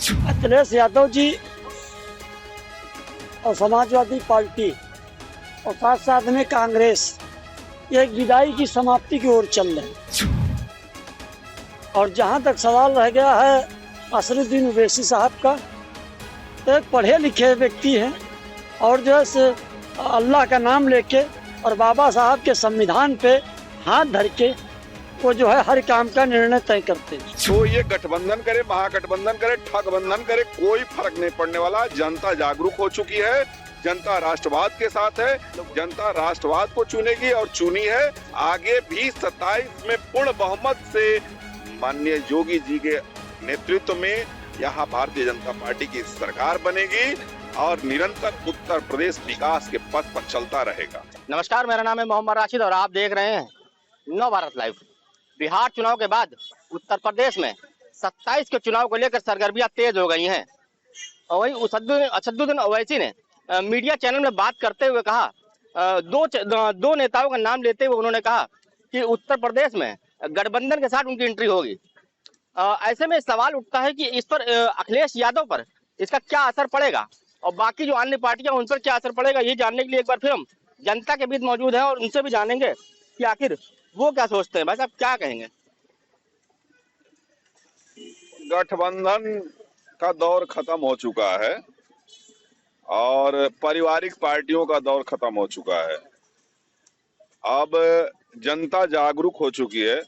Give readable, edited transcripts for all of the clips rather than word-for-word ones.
अखिलेश यादव जी और समाजवादी पार्टी और साथ साथ में कांग्रेस ये एक विदाई की समाप्ति की ओर चल रहे हैं। और जहाँ तक सवाल रह गया है असरुद्दीन ओवैसी साहब का, तो एक पढ़े लिखे व्यक्ति हैं और जो है अल्लाह का नाम लेके और बाबा साहब के संविधान पे हाथ धर के वो जो है हर काम का निर्णय तय करते हैं। तो ये गठबंधन करे, महागठबंधन करे, ठगबंधन करे, कोई फर्क नहीं पड़ने वाला। जनता जागरूक हो चुकी है, जनता राष्ट्रवाद के साथ है, जनता राष्ट्रवाद को चुनेगी और चुनी है। आगे भी 27 में पूर्ण बहुमत से माननीय योगी जी के नेतृत्व में यहाँ भारतीय जनता पार्टी की सरकार बनेगी और निरंतर उत्तर प्रदेश विकास के पथ पर चलता रहेगा। नमस्कार, मेरा नाम है मोहम्मद राशिद और आप देख रहे हैं नव भारत लाइव। बिहार चुनाव के बाद उत्तर प्रदेश में 27 के चुनाव को लेकर सरगर्मियां तेज हो गई हैं। और वही असदुद्दीन ओवैसी ने मीडिया चैनल में बात करते हुए कहा, दो नेताओं का नाम लेते हुए उन्होंने कहा कि उत्तर प्रदेश में गठबंधन के साथ उनकी एंट्री होगी। ऐसे में सवाल उठता है कि इस पर अखिलेश यादव पर इसका क्या असर पड़ेगा और बाकी जो अन्य पार्टियां उन पर क्या असर पड़ेगा, ये जानने के लिए एक बार फिर हम जनता के बीच मौजूद हैं और उनसे भी जानेंगे कि आखिर वो क्या सोचते हैं। भाई साहब क्या कहेंगे? गठबंधन का दौर खत्म हो चुका है और पारिवारिक पार्टियों का दौर खत्म हो चुका है। अब जनता जागरूक हो चुकी है,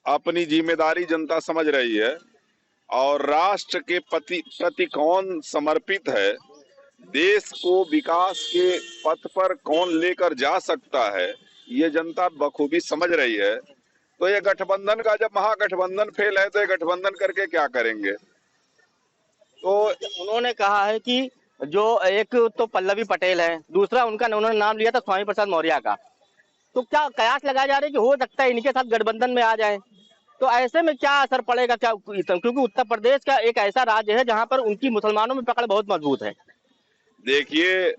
अपनी जिम्मेदारी जनता समझ रही है और राष्ट्र के प्रति कौन समर्पित है, देश को विकास के पथ पर कौन लेकर जा सकता है, ये जनता बखूबी समझ रही है। तो ये गठबंधन का, जब महागठबंधन फेल है तो ये गठबंधन करके क्या करेंगे? तो उन्होंने कहा है कि जो एक तो पल्लवी पटेल है, दूसरा उन्होंने नाम लिया था स्वामी प्रसाद मौर्य का। तो क्या कयास लगाया जा रहा है कि हो सकता है इनके साथ गठबंधन में आ जाए? तो ऐसे में क्या असर पड़ेगा? क्या, क्योंकि उत्तर प्रदेश का एक ऐसा राज्य है जहां पर उनकी मुसलमानों में पकड़ बहुत मजबूत है। देखिए,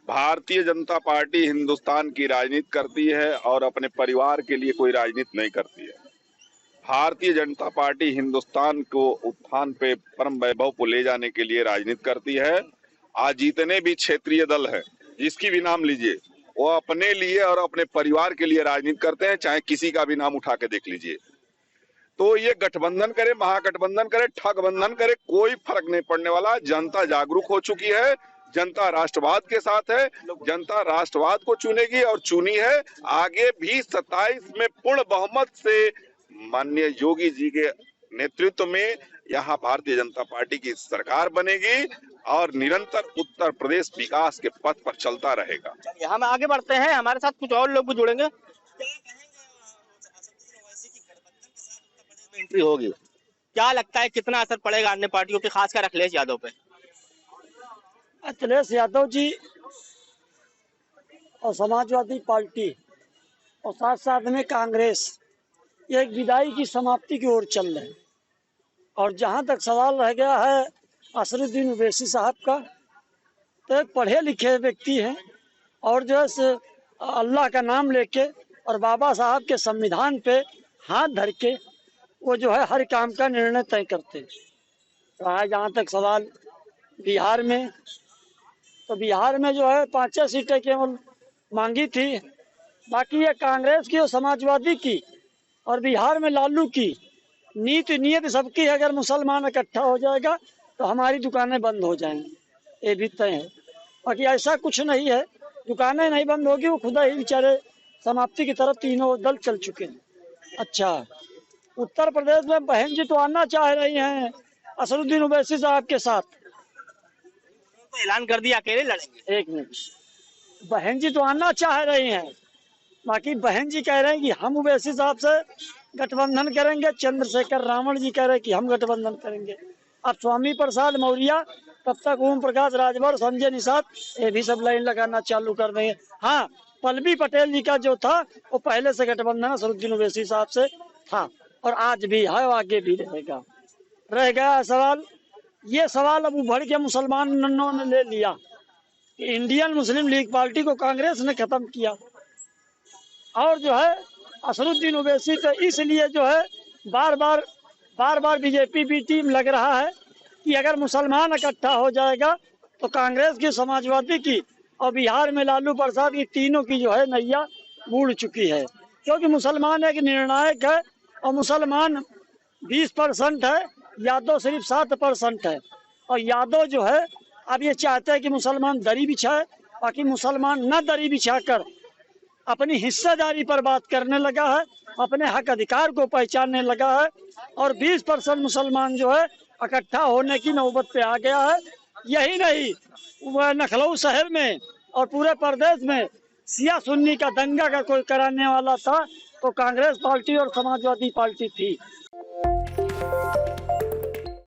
भारतीय जनता पार्टी हिंदुस्तान की राजनीति करती है और अपने परिवार के लिए कोई राजनीति नहीं करती है। भारतीय जनता पार्टी हिंदुस्तान को उत्थान पे, परम वैभव को ले जाने के लिए राजनीति करती है। आज जितने भी क्षेत्रीय दल हैं, जिसकी भी नाम लीजिए, वो अपने लिए और अपने परिवार के लिए राजनीति करते हैं, चाहे किसी का भी नाम उठा के देख लीजिए। तो ये गठबंधन करे, महागठबंधन करे, ठगबंधन करे, कोई फर्क नहीं पड़ने वाला। जनता जागरूक हो चुकी है, जनता राष्ट्रवाद के साथ है, जनता राष्ट्रवाद को चुनेगी और चुनी है। आगे भी 27 में पूर्ण बहुमत से माननीय योगी जी के नेतृत्व में यहाँ भारतीय जनता पार्टी की सरकार बनेगी और निरंतर उत्तर प्रदेश विकास के पथ पर चलता रहेगा। हम आगे बढ़ते हैं, हमारे साथ कुछ और लोग भी जुड़ेंगे। एंट्री होगी, क्या लगता है कितना असर पड़ेगा अन्य पार्टियों पे, खासकर अखिलेश यादव पे? अखिलेश यादव जी और समाजवादी पार्टी और साथ साथ में कांग्रेस ये एक विदाई की समाप्ति की ओर चल रहे हैं। और जहाँ तक सवाल रह गया है असरुद्दीन ओवैसी साहब का, तो एक पढ़े लिखे व्यक्ति हैं और जो है अल्लाह का नाम लेके और बाबा साहब के संविधान पे हाथ धर के वो जो है हर काम का निर्णय तय करते हैं। रहा जहाँ तक सवाल बिहार में, तो बिहार में जो है 5 सीटें केवल मांगी थी, बाकी ये कांग्रेस की और समाजवादी की और बिहार में लालू की नीयत सबकी है। अगर मुसलमान इकट्ठा हो जाएगा तो हमारी दुकानें बंद हो जाएंगी, ये भी तय है। बाकी ऐसा कुछ नहीं है, दुकानें नहीं बंद होगी, वो खुदा ही बेचारे समाप्ति की तरफ तीनों दल चल चुके हैं। अच्छा, उत्तर प्रदेश में बहन जी तो आना चाह रही हैं असरुद्दीन ओवैसी साहब के साथ, तो ऐलान कर दिया अकेले लड़ेंगे। एक मिनट, बहन जी तो आना चाह रही हैं, बाकी बहन जी कह रहे हैं कि हम ओवैसी साहब से गठबंधन करेंगे, चंद्रशेखर रावण जी कह रहे हैं कि हम गठबंधन करेंगे। अब स्वामी प्रसाद मौर्य, तब तक ओम प्रकाश राजभर, संजय निषाद, ये भी सब लाइन लगाना चालू कर देंगे। हाँ, पल्लवी पटेल जी का जो था वो पहले से गठबंधन असरुद्दीन ओवैसी साहब से था और आज भी है, आगे भी रहेगा। रह गया सवाल, ये सवाल अब उभर के मुसलमानों ने ले लिया कि इंडियन मुस्लिम लीग पार्टी को कांग्रेस ने खत्म किया और जो है असरुद्दीन ओवैसी तो इसलिए जो है बार बार बार बार बीजेपी भी टीम लग रहा है कि अगर मुसलमान इकट्ठा हो जाएगा तो कांग्रेस की, समाजवादी की और बिहार में लालू प्रसाद की, तीनों की जो है नैया बूढ़ चुकी है। क्योंकि मुसलमान एक निर्णायक है और मुसलमान 20% है, यादव सिर्फ 7% है। और यादव जो है अब ये चाहते हैं कि मुसलमान दरी बिछाए, बाकी मुसलमान न दरी बिछाकर अपनी हिस्सेदारी पर बात करने लगा है, अपने हक अधिकार को पहचानने लगा है और 20% मुसलमान जो है इकट्ठा होने की नौबत पे आ गया है। यही नहीं, वह लखनऊ शहर में और पूरे प्रदेश में सिया सुन्नी का दंगा का कोई कराने वाला था तो कांग्रेस पार्टी और समाजवादी पार्टी थी।